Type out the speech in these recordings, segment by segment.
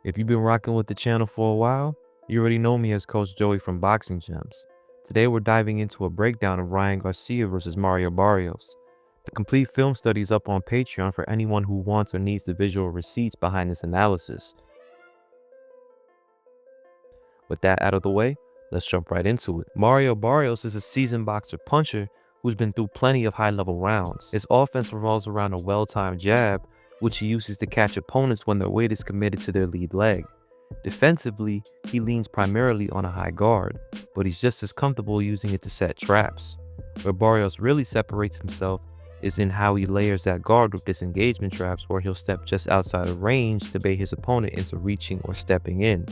If you've been rocking with the channel for a while, you already know me as Coach Joey from Boxing Gems. Today we're diving into a breakdown of Ryan Garcia versus Mario Barrios. The complete film study is up on Patreon for anyone who wants or needs the visual receipts behind this analysis. With that out of the way, let's jump right into it. Mario Barrios is a seasoned boxer puncher who's been through plenty of high-level rounds. His offense revolves around a well-timed jab, which he uses to catch opponents when their weight is committed to their lead leg. Defensively, he leans primarily on a high guard, but he's just as comfortable using it to set traps. Where Barrios really separates himself is in how he layers that guard with disengagement traps, where he'll step just outside of range to bait his opponent into reaching or stepping in,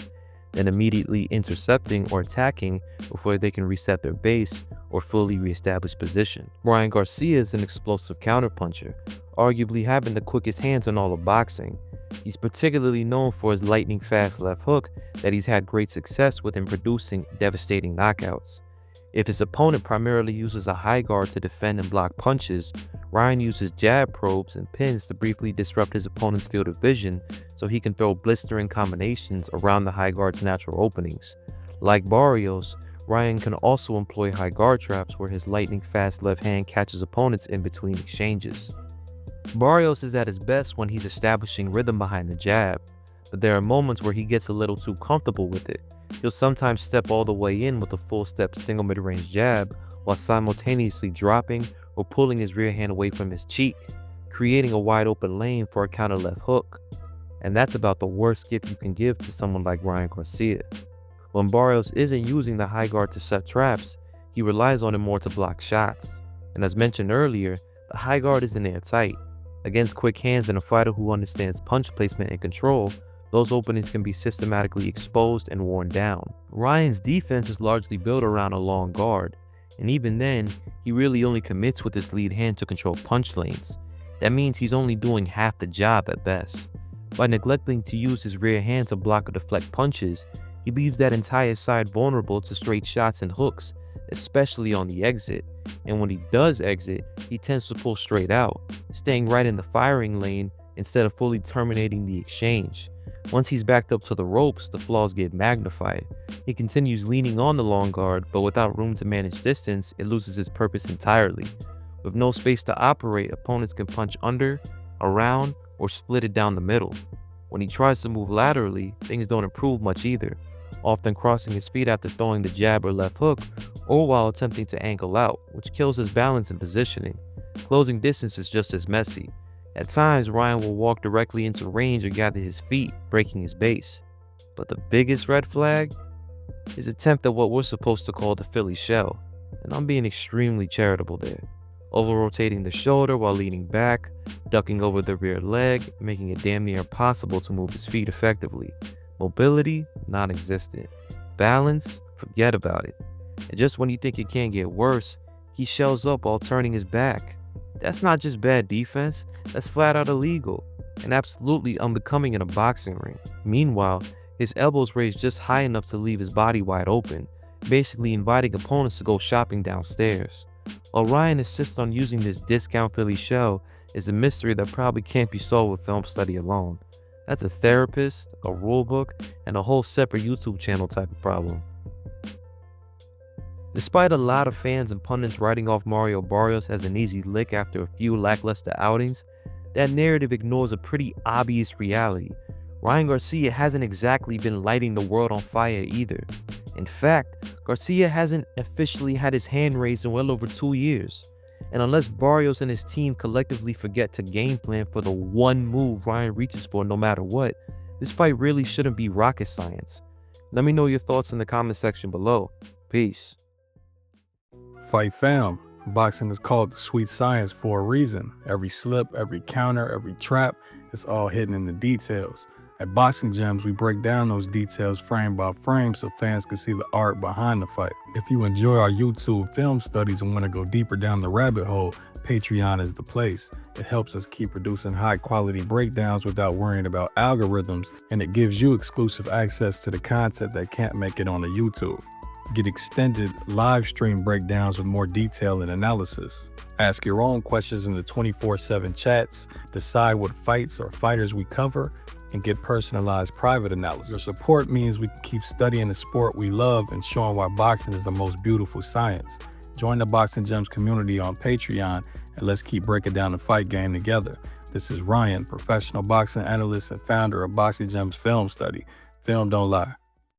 then immediately intercepting or attacking before they can reset their base or fully reestablish position. Ryan Garcia is an explosive counterpuncher, arguably having the quickest hands in all of boxing. He's particularly known for his lightning fast left hook that he's had great success with in producing devastating knockouts. If his opponent primarily uses a high guard to defend and block punches, Ryan uses jab probes and pins to briefly disrupt his opponent's field of vision so he can throw blistering combinations around the high guard's natural openings. Like Barrios, Ryan can also employ high guard traps where his lightning fast left hand catches opponents in between exchanges. Barrios is at his best when he's establishing rhythm behind the jab, but there are moments where he gets a little too comfortable with it. He'll sometimes step all the way in with a full step single mid-range jab while simultaneously dropping or pulling his rear hand away from his cheek, creating a wide open lane for a counter left hook. And that's about the worst gift you can give to someone like Ryan Garcia. When Barrios isn't using the high guard to set traps, he relies on it more to block shots. And as mentioned earlier, the high guard isn't airtight. Against quick hands and a fighter who understands punch placement and control, those openings can be systematically exposed and worn down. Ryan's defense is largely built around a long guard, and even then, he really only commits with his lead hand to control punch lanes. That means he's only doing half the job at best. By neglecting to use his rear hand to block or deflect punches, he leaves that entire side vulnerable to straight shots and hooks, especially on the exit. And when he does exit, he tends to pull straight out, staying right in the firing lane instead of fully terminating the exchange. Once he's backed up to the ropes, the flaws get magnified. He continues leaning on the long guard, but without room to manage distance, it loses its purpose entirely. With no space to operate, opponents can punch under, around, or split it down the middle. When he tries to move laterally, things don't improve much either, often crossing his feet after throwing the jab or left hook, or while attempting to ankle out, which kills his balance and positioning. Closing distance is just as messy. At times, Ryan will walk directly into range or gather his feet, breaking his base. But the biggest red flag? His attempt at what we're supposed to call the Philly shell, and I'm being extremely charitable there. Over-rotating the shoulder while leaning back, ducking over the rear leg, making it damn near impossible to move his feet effectively. Mobility, non-existent. Balance, forget about it. And just when you think it can't get worse, he shells up while turning his back. That's not just bad defense, that's flat out illegal, and absolutely unbecoming in a boxing ring. Meanwhile, his elbows raised just high enough to leave his body wide open, basically inviting opponents to go shopping downstairs. While Ryan insists on using this discount Philly shell, is a mystery that probably can't be solved with film study alone. That's a therapist, a rulebook, and a whole separate YouTube channel type of problem. Despite a lot of fans and pundits writing off Mario Barrios as an easy lick after a few lackluster outings, that narrative ignores a pretty obvious reality. Ryan Garcia hasn't exactly been lighting the world on fire either. In fact, Garcia hasn't officially had his hand raised in well over 2 years. And unless Barrios and his team collectively forget to game plan for the one move Ryan reaches for no matter what, this fight really shouldn't be rocket science. Let me know your thoughts in the comment section below. Peace. Fight fam. Boxing is called the sweet science for a reason. Every slip, every counter, every trap, it's all hidden in the details. At Boxing Gems, we break down those details frame by frame so fans can see the art behind the fight. If you enjoy our YouTube film studies and want to go deeper down the rabbit hole, Patreon is the place. It helps us keep producing high quality breakdowns without worrying about algorithms, and it gives you exclusive access to the content that can't make it on the YouTube. Get extended live stream breakdowns with more detail and analysis. Ask your own questions in the 24/7 chats, decide what fights or fighters we cover, and get personalized private analysis. Your support means we can keep studying the sport we love and showing why boxing is the most beautiful science. Join the Boxing Gems community on Patreon, and let's keep breaking down the fight game together. This is Ryan, professional boxing analyst and founder of Boxing Gems Film Study. Film don't lie.